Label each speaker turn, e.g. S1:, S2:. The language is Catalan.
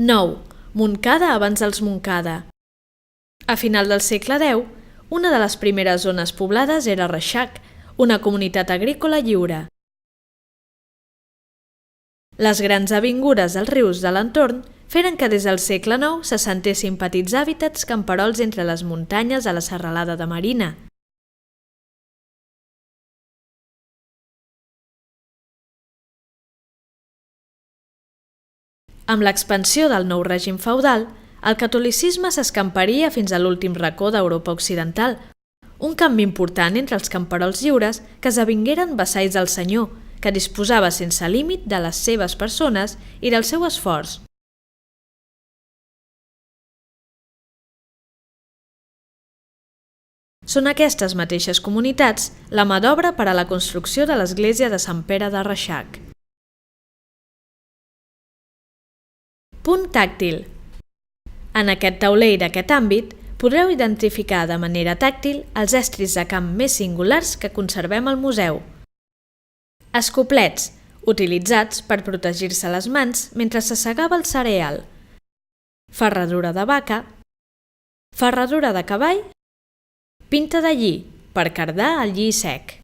S1: 9. Montcada abans dels Montcada. A final del segle X, una de les primeres zones poblades era Reixac, una comunitat agrícola lliure. Les grans avingudes dels rius de l'entorn feren que des del segle IX s'assentessin petits hàbitats camperols entre les muntanyes a la serralada de Marina. Amb l'expansió del nou règim feudal, el catolicisme s'escamparia fins a l'últim racó d'Europa occidental, un canvi important entre els camperols lliures que esdevingueren vassalls del senyor, que disposava sense límit de les seves persones i del seu esforç. Són aquestes mateixes comunitats la mà d'obra per a la construcció de l'església de Sant Pere de Reixac. Punt tàctil. En aquest taulell d'aquest àmbit podreu identificar de manera tàctil els estris de camp més singulars que conservem al museu. Escoplets, utilitzats per protegir-se les mans mentre s'assegava el cereal. Ferradura de vaca. Ferradura de cavall. Pinta de lli, per cardar el lli sec.